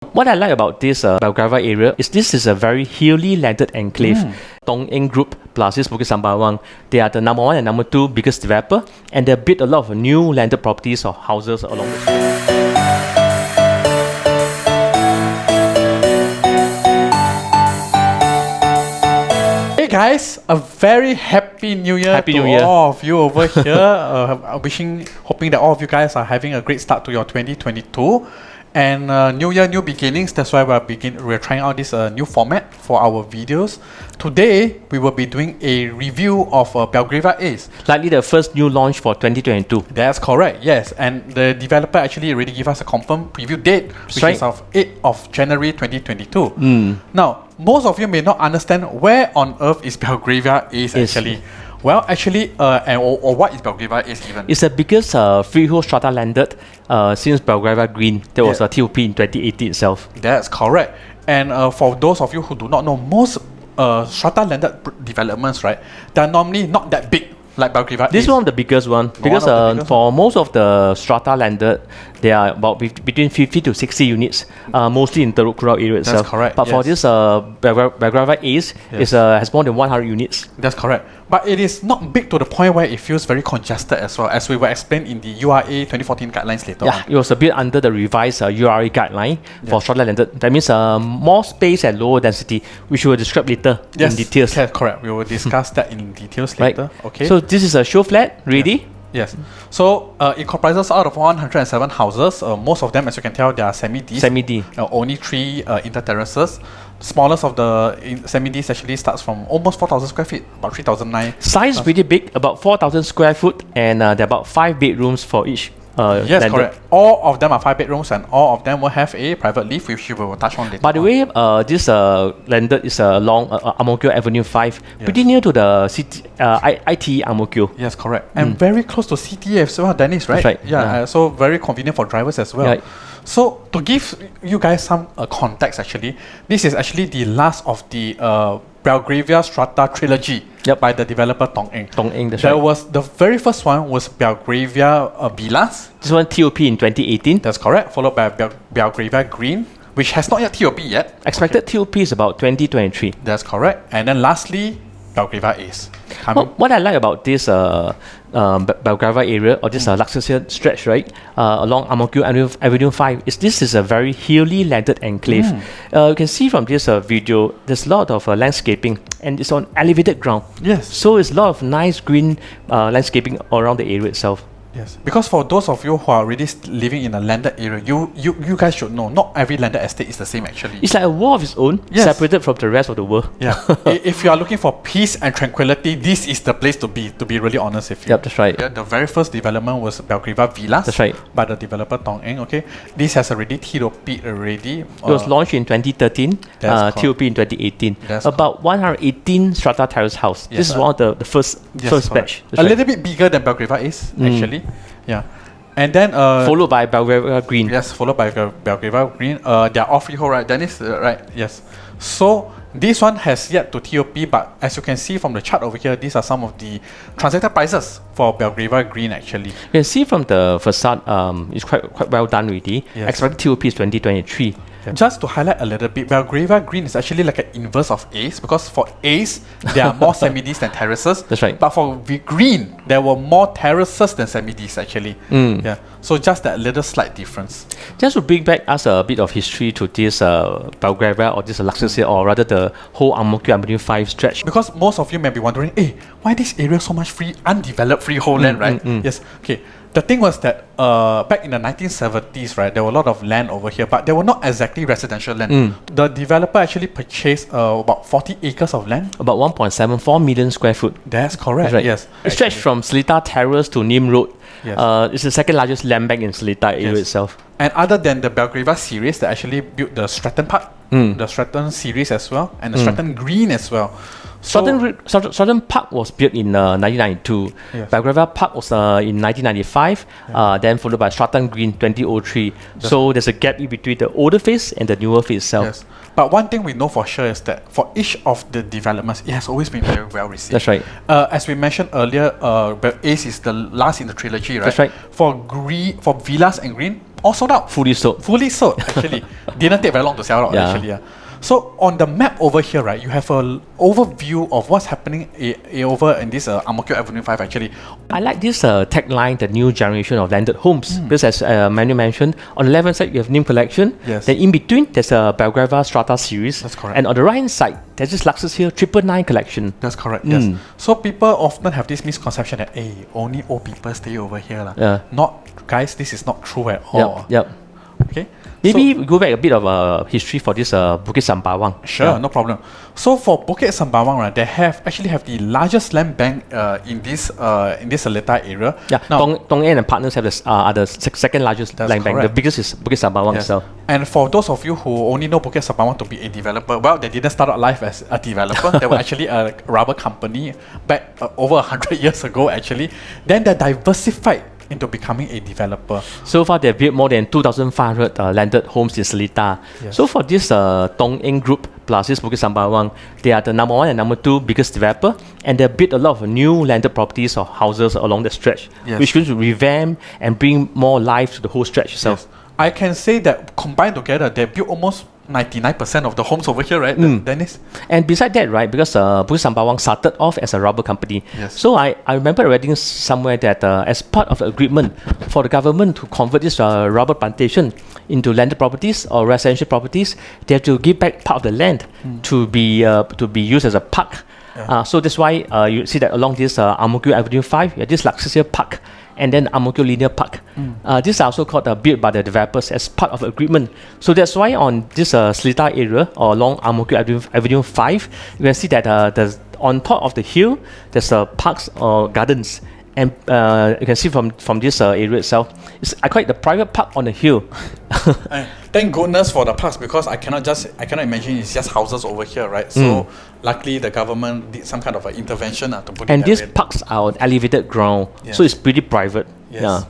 What I like about this Belgravia area is this is a very hilly landed enclave. Tong Eng Group plus this Bukit Sembawang, they are the number one and number two biggest developer, and they built a lot of new landed properties or houses along the street. Hey guys, a very happy new year to all of you over here. Hoping that all of you guys are having a great start to your 2022. And new year, new beginnings. That's why we're trying out this new format for our videos. Today, we will be doing a review of Belgravia Ace. Likely the first new launch for 2022. That's correct, yes. And the developer actually already gave us a confirmed preview date, which is of 8th of January 2022. Now, most of you may not understand where on earth is Belgravia Ace actually. Well, actually, or what is Belgravia Ace even? It's the biggest freehold strata landed since Belgravia Green. There was a TOP in 2018 itself. That's correct. And for those of you who do not know, most strata landed developments, right, they're normally not that big like Belgravia Ace. This is one of the biggest one because for most of the strata landed, they are about between 50 to 60 units, mostly in Teluk Kurau area itself. That's correct. But for this Belgravia Ace, it has more than 100 units. That's correct. But it is not big to the point where it feels very congested as well, as we will explain in the URA 2014 guidelines later on. It was a bit under the revised URA guideline for strata landed. That means more space and lower density, which we will describe later in details. Yes, correct. We will discuss that in details later. Okay. So this is a show flat, ready? Yes. So it comprises out of 107 houses. Most of them, as you can tell, they are semi-Ds. Semi-D. Only 3 inter-terraces. Smallest of the semi-Ds actually starts from almost 4,000 square feet, about 3,009. Size is pretty big, about 4,000 square foot, and there are about 5 bedrooms for each. Yes, correct. All of them are 5 bedrooms, and all of them will have a private lift, which we will touch on later. By the way, this landed is along Ang Mo Kio Avenue 5, pretty near to the ITE Ang Mo Kio. Yes, correct. And very close to CT as well, Dennis, right? That's right. Yeah, so very convenient for drivers as well. Right. So to give you guys some context, actually, this is actually the last of the Belgravia Strata trilogy by the developer Tong Eng. Tong Eng, that's right. Was the very first one was Belgravia Villas. This one TOP in 2018. That's correct. Followed by Belgravia Green, which has not yet TOP yet. Expected TOP is about 2023. That's correct. And then lastly, Belgravia Ace. What I like about this Belgravia area or this Luxus Hill stretch, right, along Ang Mo Kio Avenue 5, is this is a very hilly landed enclave. You can see from this video, there's a lot of landscaping, and it's on elevated ground. Yes. So it's a lot of nice green landscaping around the area itself. Yes, because for those of you who are already living in a landed area, you guys should know not every landed estate is the same actually. It's like a world of its own, separated from the rest of the world. Yeah. If you are looking for peace and tranquility, this is the place to be really honest with you. Yep, that's right. Yeah, the very first development was Belgravia Villas. That's right. By the developer Tong Eng. Okay, this has already TOP already. It was launched in 2013, TOP in 2018. About 118 strata terrace house. Yes, this is one of the first batch. A little bit bigger than Belgravia Ace actually. Yeah, and then followed by Belgravia Green. Yes, followed by Belgravia Green. They are all freehold, right? Dennis, right? Yes. So this one has yet to TOP, but as you can see from the chart over here, these are some of the transacted prices for Belgravia Green actually. You can see from the facade, it's quite well done already. Expected TOP is 2023. Just to highlight a little bit, Belgravia Green is actually like an inverse of Ace, because for Ace, there are more semi-Ds than terraces. That's right. But for Green, there were more terraces than semi-Ds actually. Yeah. So just that little slight difference. Just to bring back us a bit of history to this Belgravia or this Luxus Hill, or rather the whole Ang Mo Kio Avenue 5 stretch. Because most of you may be wondering, hey, why this area so much undeveloped freehold land, right? Yes. Okay. The thing was that back in the 1970s, right, there were a lot of land over here, but they were not exactly residential land. The developer actually purchased about 40 acres of land. About 1.74 million square foot. That's correct. That's right. Yes. It stretched from Seletar Terrace to Nim Road. Yes. It's the second largest land bank in Seletar area itself. And other than the Belgravia series, they actually built the Stratton Park, the Stratton series as well, and the Stratton Green as well. Stratton Park was built in 1992. Belgravia Park was in 1995, then followed by Stratton Green 2003. So there's a gap in between the older phase and the newer phase itself. Yes. But one thing we know for sure is that for each of the developments, it has always been very well received. That's right. As we mentioned earlier, Ace is the last in the trilogy, right? That's right. For Villas and Green, all sold out. Fully sold. Fully sold, actually. Didn't take very long to sell out, actually. Yeah. So on the map over here, right, you have an overview of what's happening over in this Ang Mo Kio Avenue 5, actually. I like this tagline, the new generation of landed homes. Because as Manu mentioned, on the left-hand side, you have Nim Collection. Yes. Then in between, there's a Belgravia Strata series. That's correct. And on the right-hand side, there's this Luxus Hill 999 Collection. That's correct, yes. So people often have this misconception that, hey, only old people stay over here. Yeah. Not, guys, this is not true at all. Yep. Okay. Maybe we go back a bit of history for this Bukit Sembawang. Sure, no problem. So for Bukit Sembawang, right, they actually have the largest land bank in this Seletar area. Yeah, now, Tong Eng and partners have the second largest land bank. The biggest is Bukit Sembawang itself. And for those of you who only know Bukit Sembawang to be a developer, well, they didn't start out life as a developer. They were actually a rubber company back over 100 years ago, actually. Then they diversified into becoming a developer. So far, they've built more than 2,500 landed homes in Seletar. Yes. So for this Tong Eng Group plus this Bukit Sembawang, they are the number 1 and number 2 biggest developer, and they built a lot of new landed properties or houses along the stretch, which is going to revamp and bring more life to the whole stretch itself. Yes. I can say that combined together, they built almost 99% of the homes over here, right, Dennis? And beside that, right, because Bukit Sembawang started off as a rubber company. Yes. So I remember reading somewhere that as part of the agreement for the government to convert this rubber plantation into landed properties or residential properties, they have to give back part of the land to be used as a park. So that's why you see that along this Ang Mo Kio Avenue 5, you have this Luxus Hill Park, and then Ang Mo Kio Linear Park. These are also called built by the developers as part of the agreement. So that's why on this Seletar area or along Ang Mo Kio Avenue 5, you can see that there's on top of the hill, there's parks or gardens. And you can see from this area itself, I call it the private park on the hill. Thank goodness for the parks, because I cannot imagine it's just houses over here, right? So luckily the government did some kind of intervention to put it. And these parks are on elevated ground, so it's pretty private. Yes. Yeah.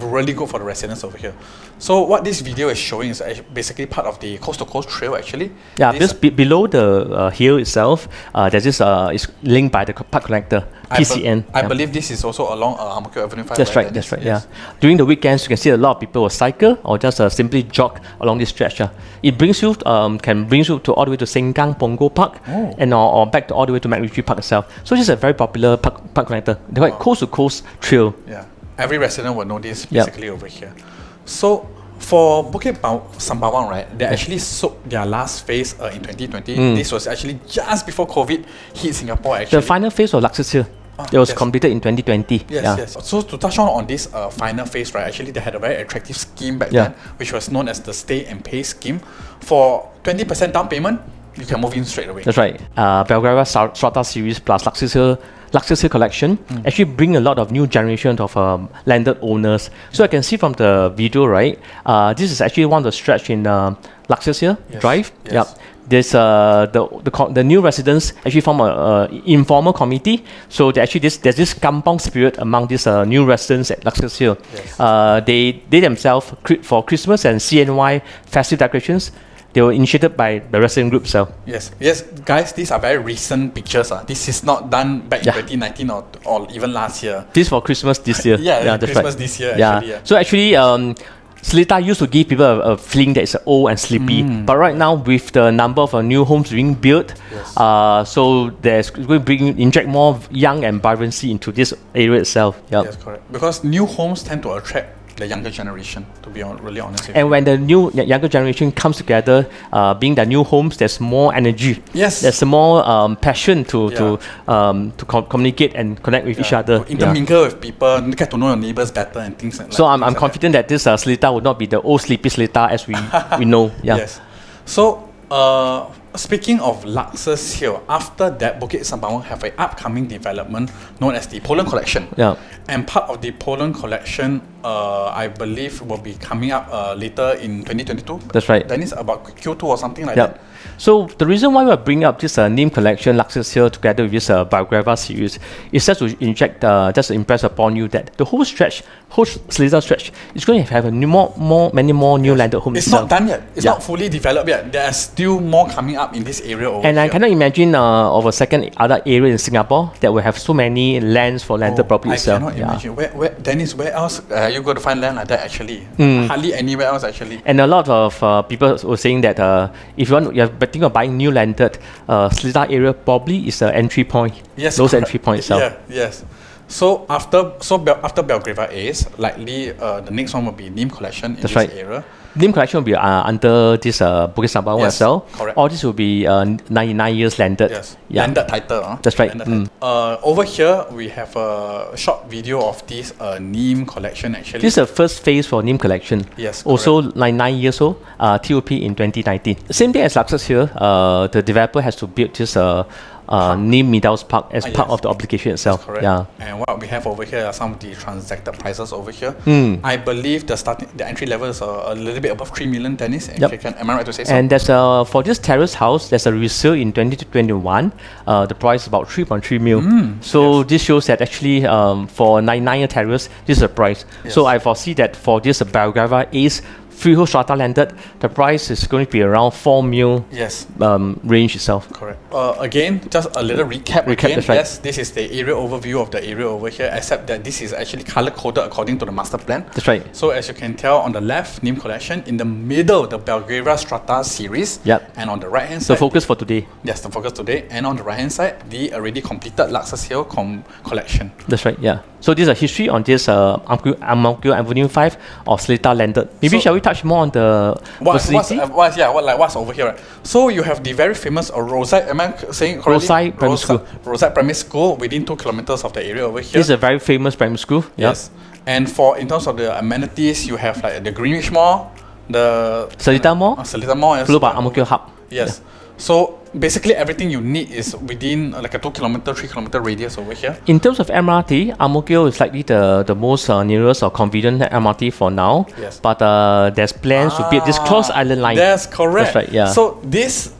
Really good for the residents over here. So what this video is showing is basically part of the coast to coast trail, actually. Yeah, because below the hill itself, there's this is linked by the park connector, PCN. I believe this is also along Ang Mo Kio Avenue 5. That's right. That's right. Yes. Yeah. During the weekends, you can see a lot of people will cycle or just simply jog along this stretch. It brings you can bring you to all the way to Sengkang Punggol Park, and or back to all the way to MacRitchie Park itself. So this is a very popular park connector. They call it coast to coast trail. Yeah. Every resident will know this basically over here. So for Bukit Sembawang, right, they actually sold their last phase in 2020. This was actually just before COVID hit Singapore, actually. The final phase of Luxus Hill. It was completed in 2020. Yes. So to touch on this final phase, right, actually they had a very attractive scheme back then, which was known as the Stay and Pay scheme. For 20% down payment, you can move in straight away. That's right. Belgravia Strata series plus Luxus Hill Collection actually bring a lot of new generation of landed owners. So I can see from the video, right, this is actually one of the stretch in Luxus Hill Drive. Yes. Yep. There's the new residents actually form a informal committee. So there's this kampong spirit among these new residents at Luxus Hill. Yes. They themselves for Christmas and CNY festive decorations, they were initiated by the resident group. So yes, guys, these are very recent pictures. This is not done back in 2019 or even last year. This for Christmas this year. That's Christmas this year. Actually, So actually, Seletar used to give people a feeling that it's old and sleepy, but right now with the number of new homes being built, so there's going to inject more young and vibrancy into this area itself. Yep. Yes, correct. Because new homes tend to attract the younger generation, to be really honest with you. And when the younger generation comes together, being the new homes, there's more energy. Yes. There's more passion to communicate and connect with each other. To intermingle with people, get to know your neighbors better and things like that. So I'm confident that this Seletar would not be the old sleepy Seletar as we know. Yeah. Yes. So speaking of Luxus Hill, after that, Bukit Sembawang have an upcoming development known as the Poland Collection. Yeah. And part of the Poland Collection, I believe, will be coming up later in 2022. That's right. That is about Q2 or something like that. So the reason why we're bringing up this Nim Collection, Luxus Hill together with this Belgravia series is just to inject, just to impress upon you that the whole Seletar stretch is going to have many more new landed homes. It's not done yet. It's not fully developed yet. There are still more coming up in this area over And here. I cannot imagine of a second other area in Singapore that will have so many lands for landed property I itself. cannot imagine. Dennis, where else are you going to find land like that actually? Hardly anywhere else actually. And a lot of people were saying that if you're thinking of buying new landed, Seletar area probably is the entry point. Yes, those correct. entry points itself. Yeah, yes. So after Belgravia Ace, likely the next one will be Nim Collection in That's this right. area. Nim Collection will be under this Bukit Sambawang Yes, as well. correct. All this will be 99 years landed. Yes, Yeah. landed title. That's right. Landed title. Over here, we have a short video of this Nim Collection actually. This is the first phase for Nim Collection. Yes, Also 99 years old, TOP in 2019. Same thing as Luxus here, the developer has to build this Nim Meadows Park as part yes. of the application itself. Correct. Yeah. And what we have over here are some of the transacted prices over here. I believe the entry level is a little bit above 3 million, Dennis. Yep. Am I right to say so? And there's for this terrace house, there's a resale in 2021. The price is about 3.3 mil. So this shows that actually for 99 terrace, this is the price. Yes. So I foresee that for this Belgravia Ace Freehold Strata landed, the price is going to be around 4 mil Yes. range itself. Correct. Again, just a little recap. That's right. Yes, this is the area overview of the area over here, except that this is actually color coded according to the master plan. That's right. So as you can tell, on the left, Nim Collection, in the middle, the Belgravia Strata series, Yep. and on the right hand The side, focus for today. yes, the focus today, and on the right hand side, the already completed Luxus Hill Collection. That's right, yeah. So this is a history on this Ang Mo Kio Avenue 5 of Seletar landed. Maybe So- shall we touch more on the facility? What's over here? Right? So you have the very famous Rosyth. Am I saying correctly? Rosyth Primary School. Rosyth Primary School within 2 kilometers of the area over here. This is a very famous primary school. Yeah. Yes. And in terms of the amenities, you have like the Greenwich Mall, the Seletar Mall, Seletar Mall, yes. followed by Ang Mo Kio Hub. Yes. So basically everything you need is within like a 2 kilometer, 3 kilometer radius over here. In terms of MRT, Ang Mo Kio is likely the most nearest or convenient MRT for now. Yes. But there's plans to build this Cross Island line. That's correct. That's right, yeah. So this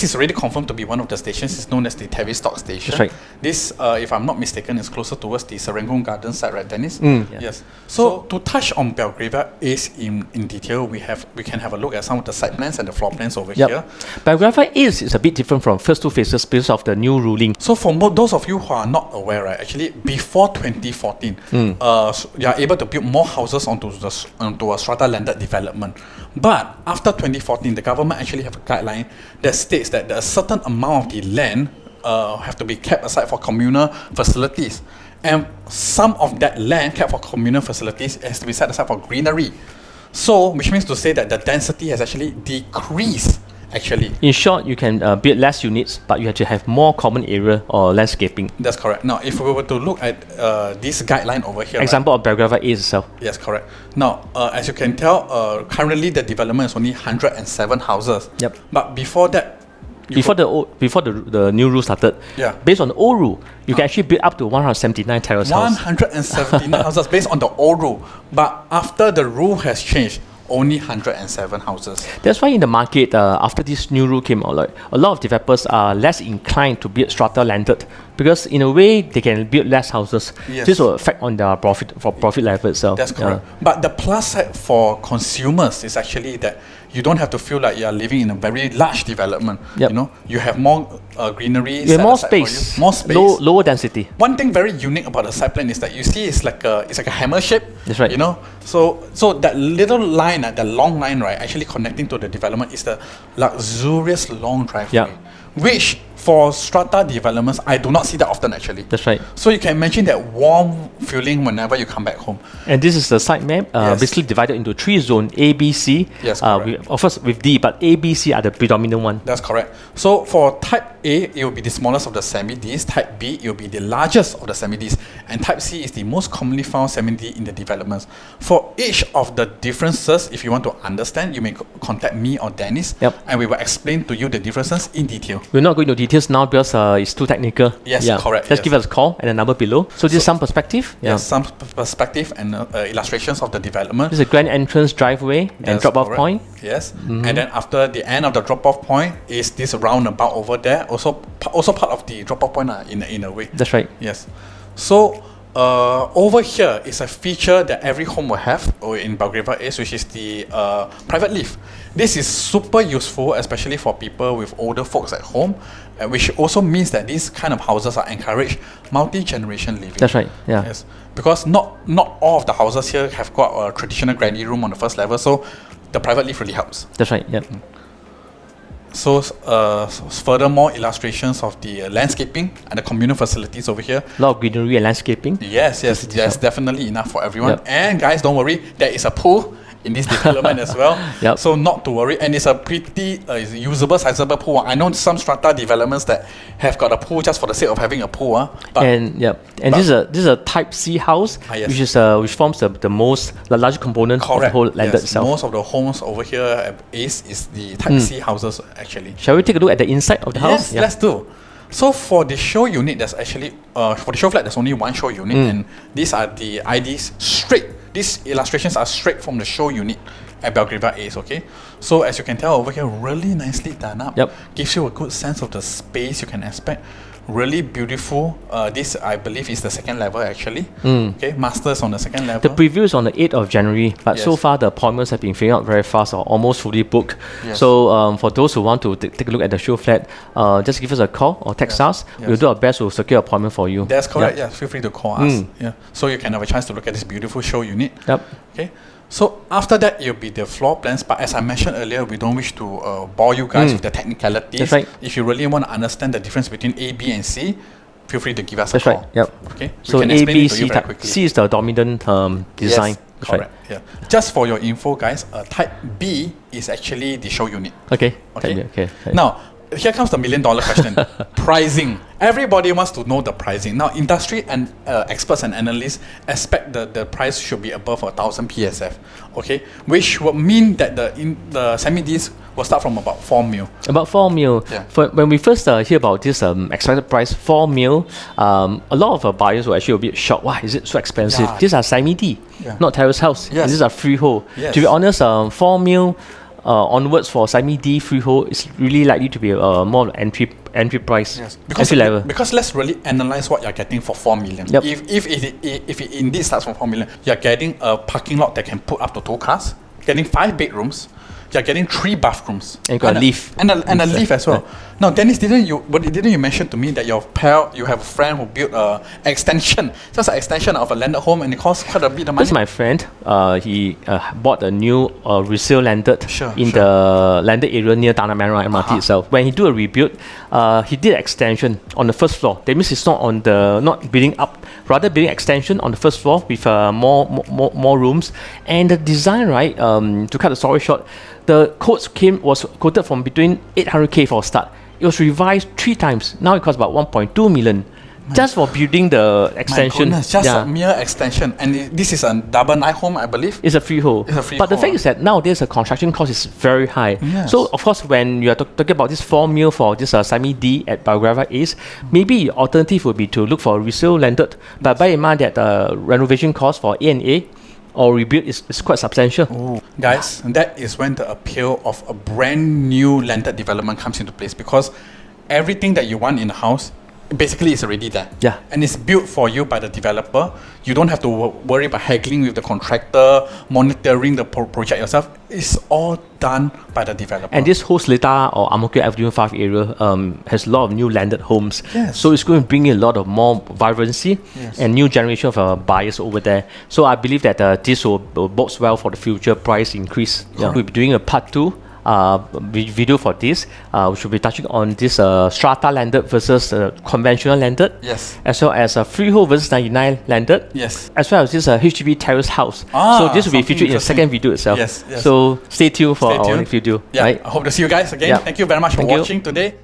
is already confirmed to be one of the stations. It's known as the Tavistock Station. That's right. This, if I'm not mistaken, is closer towards the Serangoon Garden side, right, Dennis? Yeah. Yes. So to touch on Belgravia Ace in detail, we can have a look at some of the site plans and the floor plans over here. Belgravia Ace is a bit different from first two phases because of the new ruling. So for those of you who are not aware, right, actually before 2014, you are able to build more houses onto a strata landed development. But after 2014, the government actually have a guideline that states that a certain amount of the land have to be kept aside for communal facilities. And some of that land kept for communal facilities has to be set aside for greenery. So, which means to say that the density has actually decreased, actually. In short, you can build less units, but you have to have more common area or landscaping. That's correct. Now, if we were to look at this guideline over here, Example of Belgravia Ace itself. yes, correct. Now, as you can tell, currently the development is only 107 houses. Yep. But before that, Before the new rule started, Yeah. based on the old rule, you can actually build up to 179 terrace houses. 179 houses based on the old rule. But after the rule has changed, only 107 houses. That's why in the market, after this new rule came out, like, a lot of developers are less inclined to build strata landed because in a way they can build less houses. Yes. This will affect on their profit level itself. That's correct. But the plus side for consumers is actually that you don't have to feel like you are living in a very large development. Yep. You know, you have more greenery. You have set more aside for you. space, More space. lower density. One thing very unique about the site plan is that you see it's like a hammer shape. That's right. You know, so that little line, that long line, right, actually connecting to the development is the luxurious long driveway. Yeah. Which for strata developments, I do not see that often actually. That's right. So you can imagine that warm feeling whenever you come back home. And this is the site map, Yes. basically divided into 3 zones, A, B, C. Yes, correct. Of course with D, but A, B, C are the predominant one. That's correct. So for type A, it will be the smallest of the semi-Ds. Type B, it will be the largest of the semi-Ds. And type C is the most commonly found semi-D in the developments. For each of the differences, if you want to understand, you may contact me or Dennis. Yep. And we will explain to you the differences in detail. We're not going to details now because it's too technical. Yes, correct, Just yes. give us a call and a number below. So this is some perspective. Yes, some perspective and illustrations of the development. This is a grand entrance driveway and That's drop-off correct. point. Yes, and then after the end of the drop-off point is this roundabout over there. Also part of the drop-off point in a way. That's right. Yes. So Over here is a feature that every home will have in Belgravia Ace, which is the private lift. This is super useful, especially for people with older folks at home, which also means that these kind of houses are encouraged multi-generation living. That's right. Yeah. Yes, because not all of the houses here have got a traditional granny room on the first level, so the private lift really helps. That's right. Yeah. So, furthermore, illustrations of the landscaping and the communal facilities over here. A lot of greenery and landscaping. Yes, there's definitely enough for everyone. Yep. And guys, don't worry, there is a pool in this development as well. Yep. So not to worry, and it's a pretty usable, sizable pool. I know some strata developments that have got a pool just for the sake of having a pool. This is a Type C house, which forms the largest component of the whole landed itself. Most of the homes over here at Ace is the Type C houses actually. Shall we take a look at the inside of the house? Yes, let's do. So for the show unit, there's actually for the show flat, there's only one show unit, and these are the IDs straight. These illustrations are straight from the show unit at Belgravia Ace, okay? So as you can tell over here, really nicely done up. Yep. Gives you a good sense of the space you can expect. Really beautiful. This, I believe, is the second level actually. Okay, masters on the second level. The preview is on the 8th of January, but so far the appointments have been filling out very fast or almost fully booked. Yes. So for those who want to take a look at the show flat, just give us a call or text us. We'll do our best to secure an appointment for you. That's correct. Yeah, feel free to call us. Yeah, so you can have a chance to look at this beautiful show unit. Yep. Okay. So after that, it'll be the floor plans. But as I mentioned earlier, we don't wish to bore you guys with the technicalities. That's right. If you really want to understand the difference between A, B, and C, feel free to give us a call. That's right. Yep. Okay. So A, B, C. C is the dominant design. Yes, correct. Right. Yeah. Just for your info, guys, Type B is actually the show unit. Okay. Okay. Now, here comes the $1 million question. Pricing. Everybody wants to know the pricing. Now, industry and experts and analysts expect the price should be above 1,000 PSF. Okay, which would mean that the semi-Ds will start from about 4 mil. About 4 mil. Yeah. When we first hear about this expected price, 4 mil, a lot of buyers were actually a bit shocked. Why is it so expensive? Yeah. These are semi-D, not terrace house. Yes. These are freehold. Yes. To be honest, 4 mil onwards for Semi-D freehold is really likely to be more entry price. Yes. Entry level. Because let's really analyze what you're getting for 4 million. Yep. If it indeed starts from 4 million, you're getting a parking lot that can put up to 2 cars, getting 5 bedrooms, you're getting 3 bathrooms. And got a lift. And a lift as well. Now, Dennis, didn't you mention to me that you have a friend who built an extension, just an extension of a landed home, and it costs quite a bit of money? That's my friend. He bought a new resale landed the landed area near Tanah Merah MRT itself. When he do a rebuild, he did extension on the first floor. That means it's not building up, rather building extension on the first floor with more rooms. And the design, right? To cut the story short, the quotes was quoted from between 800K for a start. It was revised 3 times. Now it costs about 1.2 million. Just for building the extension. My goodness, just a mere extension. And this is a double night home, I believe. It's a freehold. But the fact is that nowadays the construction cost is very high. Yes. So of course, when you are talking about this 4 mil for this Semi-D at Belgravia Ace, maybe alternative would be to look for a resale landed. But bear in mind that renovation cost for A&A or rebuild is quite substantial. Ooh. Guys, that is when the appeal of a brand new landed development comes into place, because everything that you want in a house basically is already there. Yeah. And it's built for you by the developer. You don't have to worry about haggling with the contractor, monitoring the project yourself. It's all done by the developer. And this whole Seletar or Ang Mo Kio Avenue 5 area has a lot of new landed homes. Yes. So it's going to bring in a lot of more vibrancy and new generation of buyers over there. So I believe that this will bodes well for the future price increase. We'll be doing a part 2 video for this. We should be touching on this strata landed versus conventional landed. Yes. As well as freehold versus 99 landed. Yes. As well as this HDB terrace house. So this will be featured in the second video itself. Yes. So stay tuned for our next video. Yeah. Right? I hope to see you guys again. Thank you very much for watching today.